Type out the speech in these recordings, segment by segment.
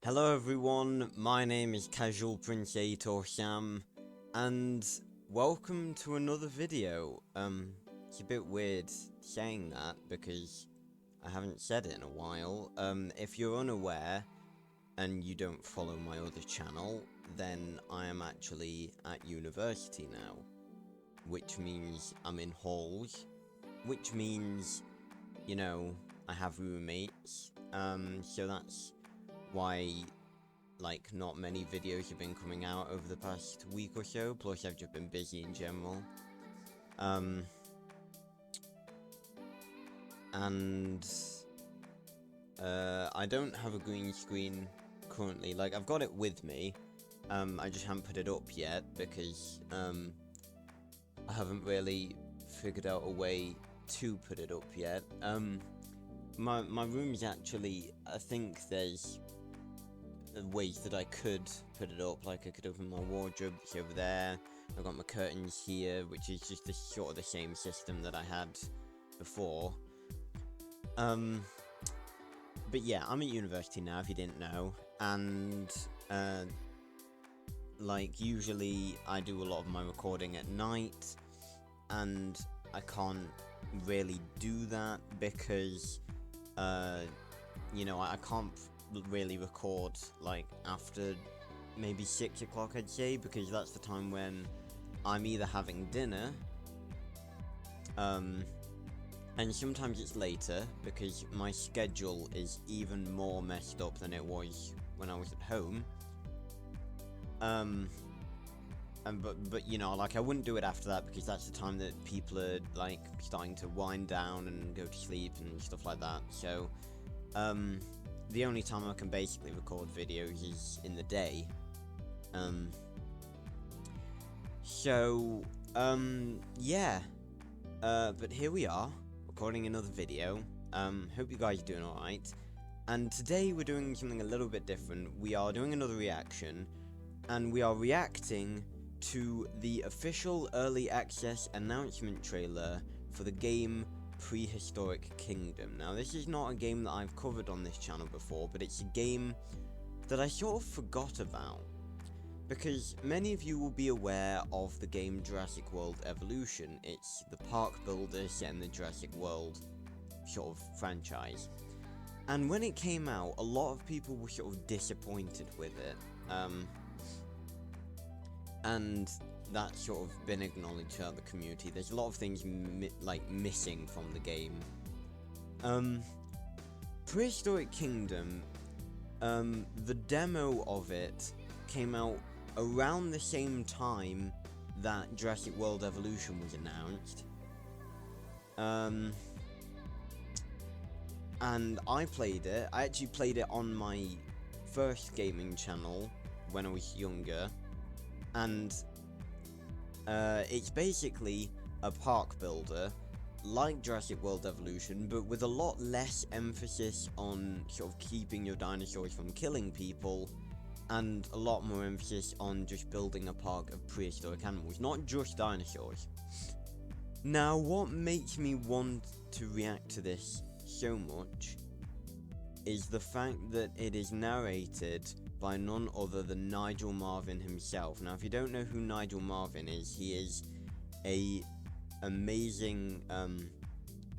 Hello everyone, my name is Casual Prince 8 or Sam, and welcome to another video. It's a bit weird saying that because I haven't said it in a while. If you're unaware and you don't follow my other channel, then I am actually at university now, which means I'm in halls, which means, you know, I have roommates, so that's why, like, not many videos have been coming out over the past week or so, plus I've just been busy in general. I don't have a green screen currently. Like, I've got it with me, I just haven't put it up yet, because, I haven't really figured out a way to put it up yet. My room's actually, I think there's ways that I could put it up. Like, I could open my wardrobe, it's over there. I've got my curtains here, which is just sort of the same system that I had before. But yeah, I'm at university now, if you didn't know, and like, usually I do a lot of my recording at night, and I can't really do that because you know, I can't really record like after maybe 6 o'clock, I'd say, because that's the time when I'm either having dinner, and sometimes it's later because my schedule is even more messed up than it was when I was at home. But you know, like, I wouldn't do it after that because that's the time that people are like starting to wind down and go to sleep and stuff like that. So the only time I can basically record videos is in the day. Yeah. But here we are, recording another video. Hope you guys are doing alright. And today we're doing something a little bit different. We are doing another reaction, and we are reacting to the official early access announcement trailer for the game Prehistoric Kingdom. Now, this is not a game that I've covered on this channel before, but it's a game that I sort of forgot about, because many of you will be aware of the game Jurassic World Evolution. It's the park builder set in the Jurassic World sort of franchise. And when it came out, a lot of people were sort of disappointed with it. And that's sort of been acknowledged throughout the community. There's a lot of things missing from the game. Prehistoric Kingdom, the demo of it came out around the same time that Jurassic World Evolution was announced. And I played it. I actually played it on my first gaming channel when I was younger. And it's basically a park builder, like Jurassic World Evolution, but with a lot less emphasis on sort of keeping your dinosaurs from killing people, and a lot more emphasis on just building a park of prehistoric animals, not just dinosaurs. Now, what makes me want to react to this so much is the fact that it is narrated by none other than Nigel Marven himself. Now, if you don't know who Nigel Marven is, he is a amazing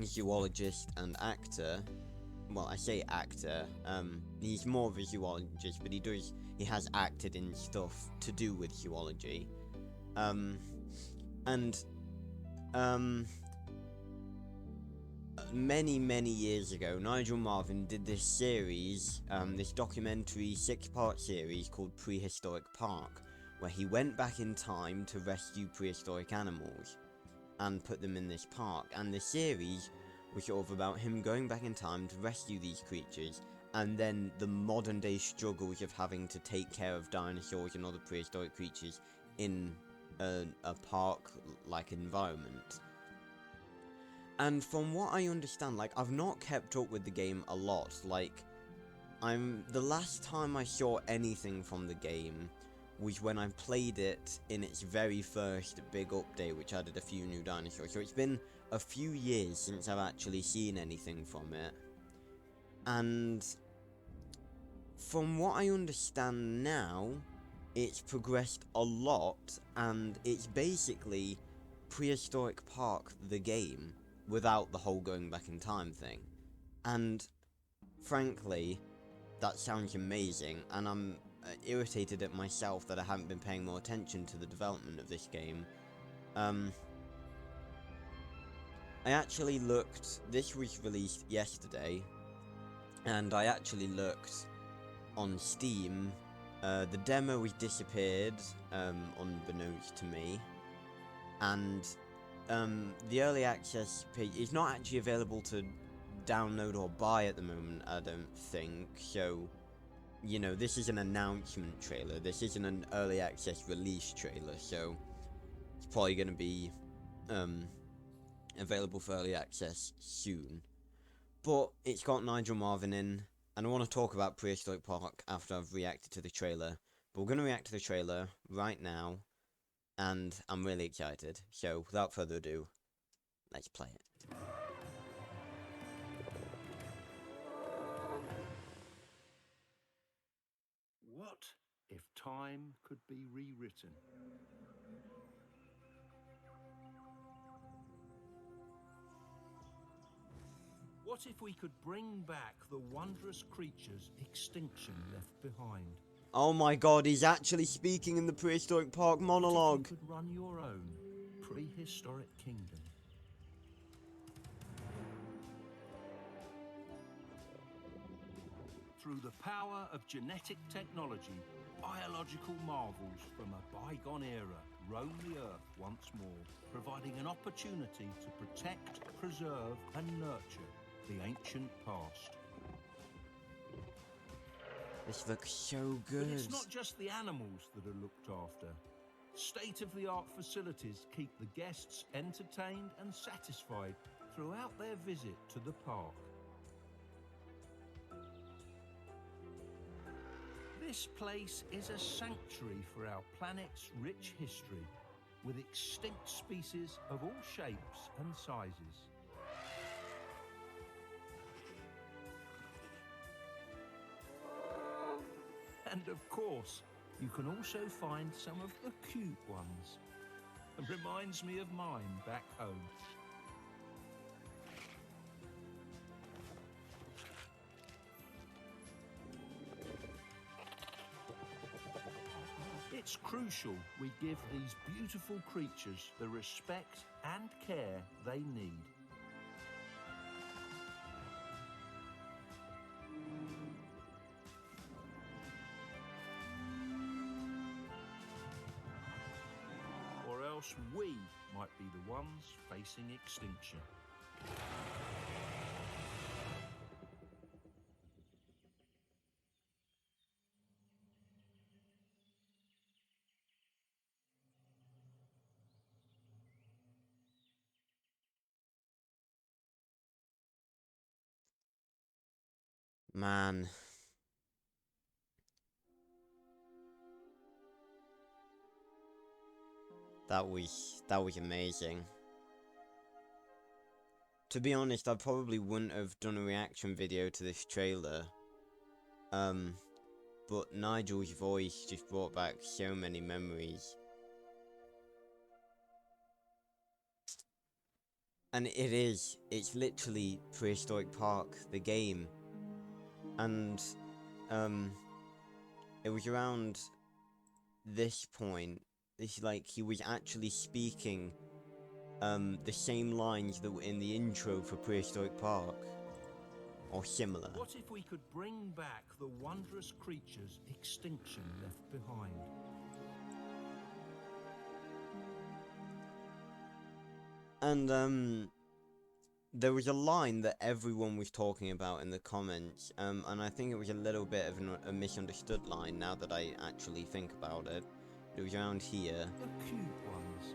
zoologist and actor. Well, I say actor, he's more of a zoologist, but he has acted in stuff to do with zoology. Many years ago, Nigel Marven did this series, this documentary 6-part series called Prehistoric Park, where he went back in time to rescue prehistoric animals and put them in this park. And the series was sort of about him going back in time to rescue these creatures, and then the modern day struggles of having to take care of dinosaurs and other prehistoric creatures in a park-like environment. And from what I understand, like, I've not kept up with the game a lot. Like, the last time I saw anything from the game was when I played it in its very first big update, which added a few new dinosaurs. So it's been a few years since I've actually seen anything from it. And from what I understand now, it's progressed a lot, and it's basically Prehistoric Park the game, without the whole going back in time thing. And frankly, that sounds amazing, and I'm irritated at myself that I haven't been paying more attention to the development of this game. I actually looked, this was released yesterday, and I actually looked on Steam. The demo was disappeared, unbeknownst to me, and the early access page is not actually available to download or buy at the moment, I don't think. So, you know, this is an announcement trailer, this isn't an early access release trailer, so it's probably going to be available for early access soon. But it's got Nigel Marven in, and I want to talk about Prehistoric Park after I've reacted to the trailer. But we're going to react to the trailer right now, and I'm really excited. So, without further ado, let's play it. What if time could be rewritten? What if we could bring back the wondrous creatures extinction left behind? Oh my god, he's actually speaking in the Prehistoric Park monologue. What if you could run your own prehistoric kingdom? Through the power of genetic technology, biological marvels from a bygone era roam the earth once more, providing an opportunity to protect, preserve and nurture the ancient past. This looks so good. But it's not just the animals that are looked after. State-of-the-art facilities keep the guests entertained and satisfied throughout their visit to the park. This place is a sanctuary for our planet's rich history, with extinct species of all shapes and sizes. And of course, you can also find some of the cute ones. It reminds me of mine back home. It's crucial we give these beautiful creatures the respect and care they need. Or else we might be the ones facing extinction. Man. That was amazing. To be honest, I probably wouldn't have done a reaction video to this trailer. But Nigel's voice just brought back so many memories. And it's literally Prehistoric Park, the game. And, it was around this point, he was actually speaking, the same lines that were in the intro for Prehistoric Park. Or similar. What if we could bring back the wondrous creatures extinction left behind? And, there was a line that everyone was talking about in the comments, and I think it was a little bit of a misunderstood line now that I actually think about it. It was around here. The cute ones.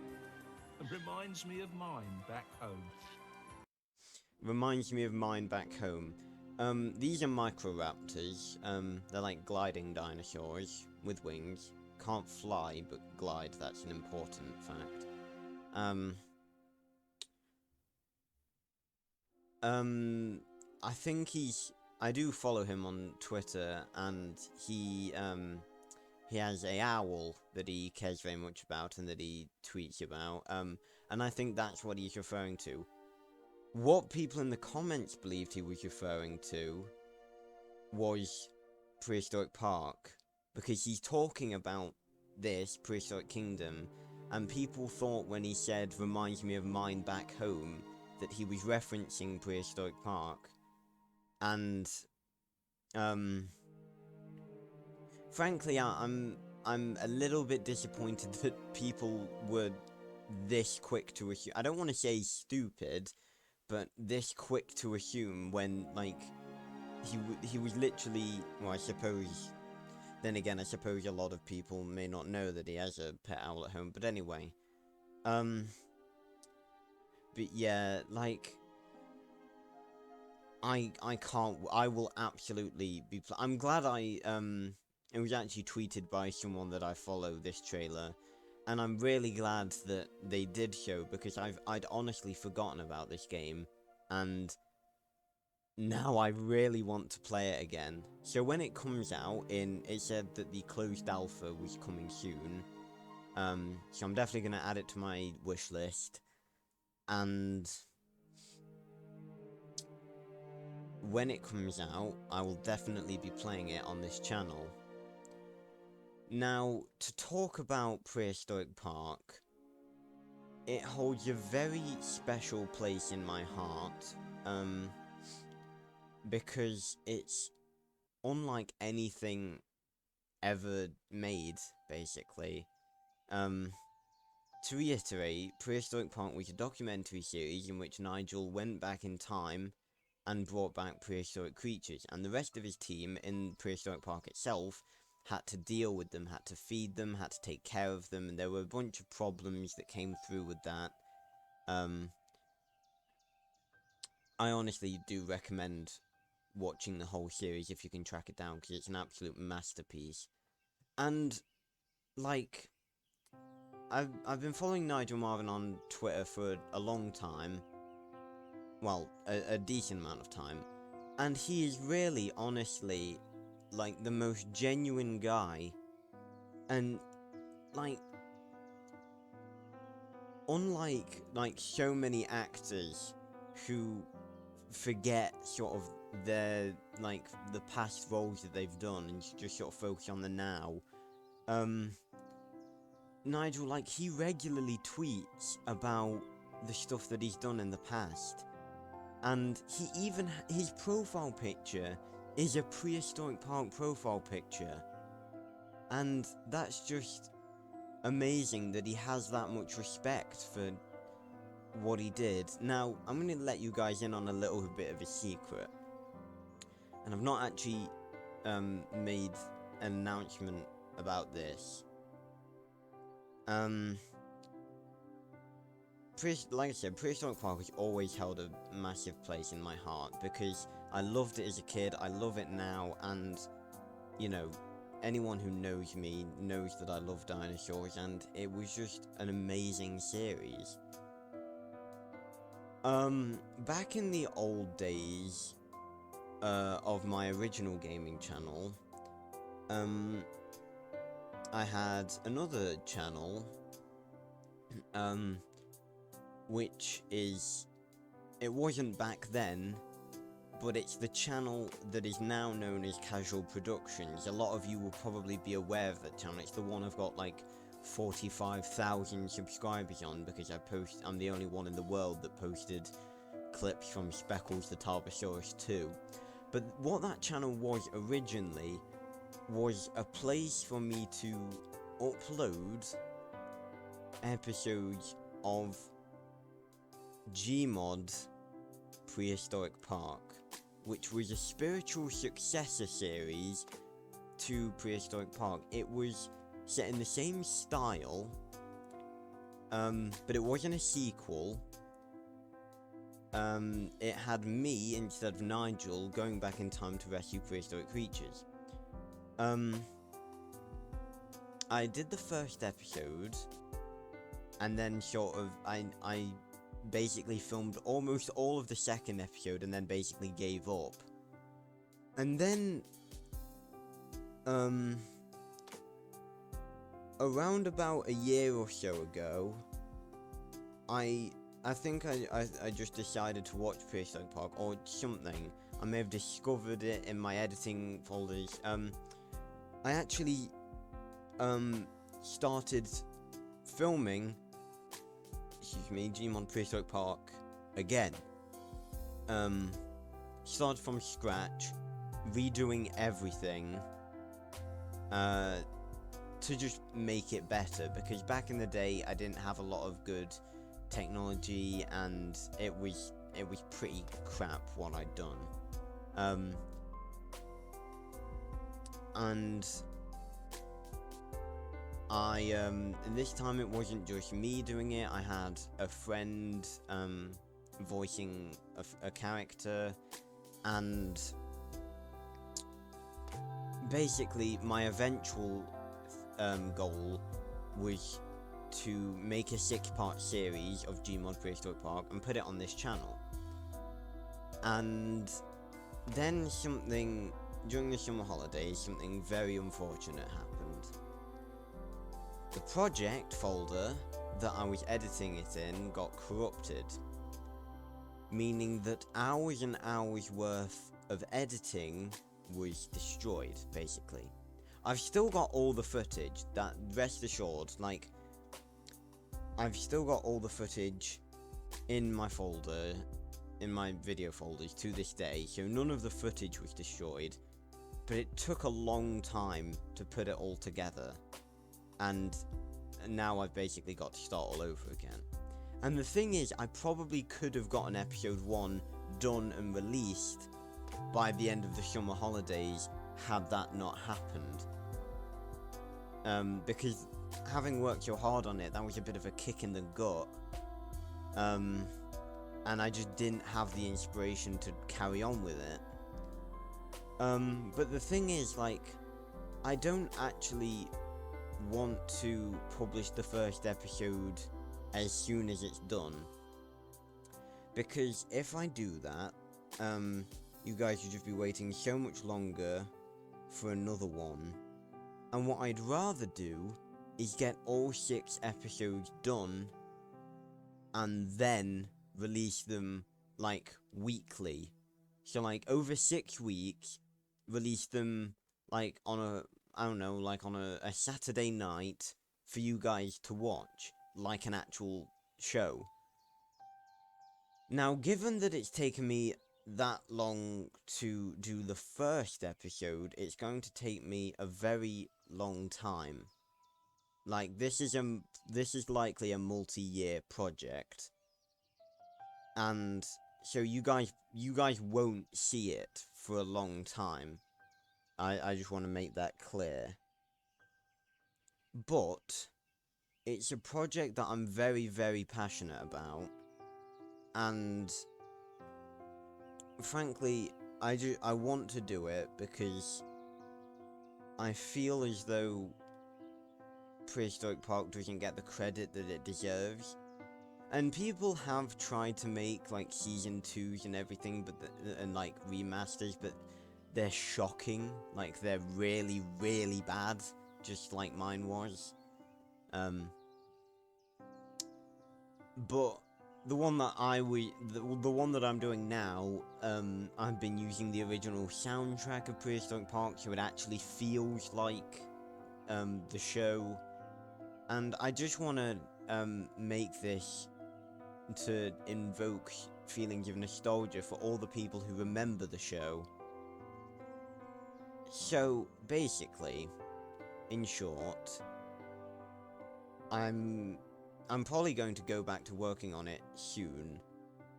It reminds me of mine back home. Reminds me of mine back home. These are Microraptors. They're like gliding dinosaurs with wings. Can't fly, but glide, that's an important fact. I think I do follow him on Twitter, and he has a owl that he cares very much about and that he tweets about, and I think that's what he's referring to. What people in the comments believed he was referring to was Prehistoric Park, because he's talking about this, Prehistoric Kingdom, and people thought when he said, reminds me of mine back home, that he was referencing Prehistoric Park, and, frankly, I'm a little bit disappointed that people were this quick to assume. I don't want to say stupid, but this quick to assume when, like, he was literally, well, I suppose, then again, I suppose a lot of people may not know that he has a pet owl at home, but anyway, but yeah, like, I will absolutely be, I'm glad it was actually tweeted by someone that I follow, this trailer, and I'm really glad that they did show, because I'd honestly forgotten about this game, and now I really want to play it again. So when it comes out, it said that the closed alpha was coming soon, so I'm definitely going to add it to my wish list, and when it comes out, I will definitely be playing it on this channel. Now, to talk about Prehistoric Park, it holds a very special place in my heart, because it's unlike anything ever made, basically. To reiterate, Prehistoric Park was a documentary series in which Nigel went back in time and brought back prehistoric creatures, and the rest of his team in Prehistoric Park itself had to deal with them, had to feed them, had to take care of them, and there were a bunch of problems that came through with that. I honestly do recommend watching the whole series if you can track it down, because it's an absolute masterpiece. And, like, I've been following Nigel Marven on Twitter for a long time, well, a decent amount of time, and he is really, honestly, like, the most genuine guy, and, like, unlike, like, so many actors who forget sort of their, like, the past roles that they've done and just sort of focus on the now, Nigel, like, he regularly tweets about the stuff that he's done in the past, and he even, his profile picture is a Prehistoric Park profile picture, and that's just amazing that he has that much respect for what he did. Now, I'm going to let you guys in on a little bit of a secret, and I've not actually made an announcement about this. Like I said, Prehistoric Park has always held a massive place in my heart, because I loved it as a kid, I love it now, and, you know, anyone who knows me knows that I love dinosaurs, and it was just an amazing series. Back in the old days, of my original gaming channel, I had another channel, which is, it wasn't back then, but it's the channel that is now known as Casual Productions. A lot of you will probably be aware of that channel. It's the one I've got like 45,000 subscribers on, because I'm the only one in the world that posted clips from Speckles the Tarbosaurus 2. But what that channel was originally was a place for me to upload episodes of GMod Prehistoric Park, which was a spiritual successor series to Prehistoric Park. It was set in the same style, but it wasn't a sequel. It had me, instead of Nigel, going back in time to rescue prehistoric creatures. I did the first episode, and then sort of, I basically filmed almost all of the second episode, and then basically gave up. And then, around about a year or so ago, I think I just decided to watch Prehistoric Park or something. I may have discovered it in my editing folders. I actually started filming, GMod Prehistoric Park again. Started from scratch, redoing everything to just make it better, because back in the day I didn't have a lot of good technology and it was pretty crap what I'd done. And this time it wasn't just me doing it. I had a friend voicing a character, and basically my eventual goal was to make a 6-part series of GMod Prehistoric Park and put it on this channel. And then during the summer holidays, something very unfortunate happened. The project folder that I was editing it in got corrupted, meaning that hours and hours worth of editing was destroyed, basically. I've still got all the footage, that rest assured, like, I've still got all the footage in my folder, in my video folders to this day, so none of the footage was destroyed, but it took a long time to put it all together, and now I've basically got to start all over again. And the thing is, I probably could have gotten episode 1 done and released by the end of the summer holidays had that not happened. Because having worked so hard on it, that was a bit of a kick in the gut. And I just didn't have the inspiration to carry on with it. But the thing is, like, I don't actually want to publish the first episode as soon as it's done, because if I do that, you guys will just be waiting so much longer for another one. And what I'd rather do is get all 6 episodes done and then release them, like, weekly. So, like, over 6 weeks, release them, like, on a Saturday night for you guys to watch, like an actual show. Now, given that it's taken me that long to do the first episode, it's going to take me a very long time. Like, this is likely a multi-year project, and so you guys won't see it for a long time. I just want to make that clear. But it's a project that I'm very, very passionate about, and frankly, I want to do it because I feel as though Prehistoric Park doesn't get the credit that it deserves. And people have tried to make, like, season 2s and everything, and like remasters, but they're shocking. Like, they're really, really bad, just like mine was. But the one that the one that I'm doing now, I've been using the original soundtrack of Prehistoric Park, so it actually feels like the show. And I just want to make this to invoke feelings of nostalgia for all the people who remember the show. So basically, in short, I'm probably going to go back to working on it soon,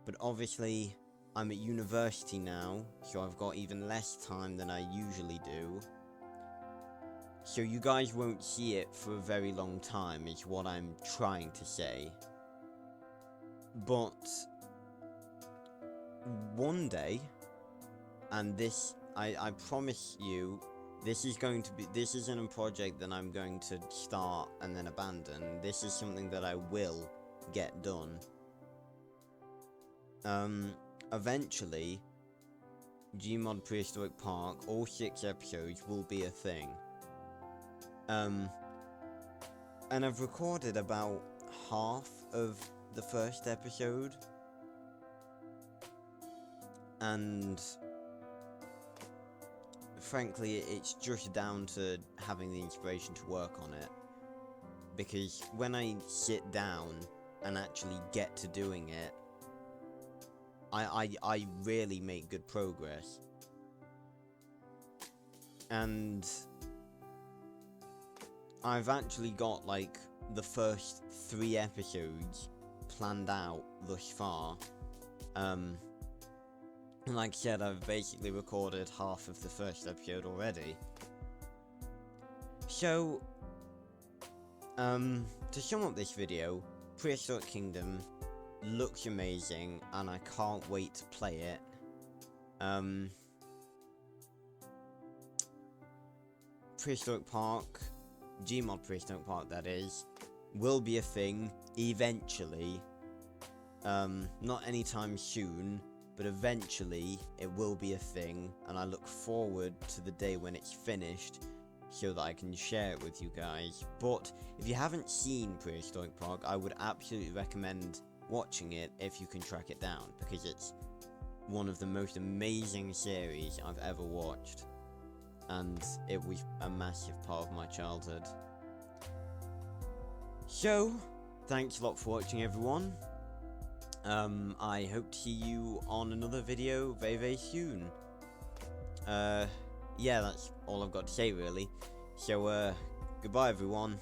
but obviously I'm at university now, so I've got even less time than I usually do. So you guys won't see it for a very long time, is what I'm trying to say. But one day, and this, I promise you, this isn't a project that I'm going to start and then abandon. This is something that I will get done. Eventually, GMod Prehistoric Park, all 6 episodes, will be a thing. And I've recorded about half of the first episode, and frankly, it's just down to having the inspiration to work on it, because when I sit down and actually get to doing it, I really make good progress. And I've actually got like the first 3 episodes planned out thus far. And like I said, I've basically recorded half of the first episode already. So, to sum up this video, Prehistoric Kingdom looks amazing, and I can't wait to play it. Prehistoric Park, GMod Prehistoric Park that is, will be a thing eventually. Not anytime soon, but eventually it will be a thing, and I look forward to the day when it's finished so that I can share it with you guys. But if you haven't seen Prehistoric Park, I would absolutely recommend watching it if you can track it down, because it's one of the most amazing series I've ever watched, and it was a massive part of my childhood. So, thanks a lot for watching, everyone. I hope to see you on another video very, very soon. Yeah, that's all I've got to say, really. So, goodbye, everyone.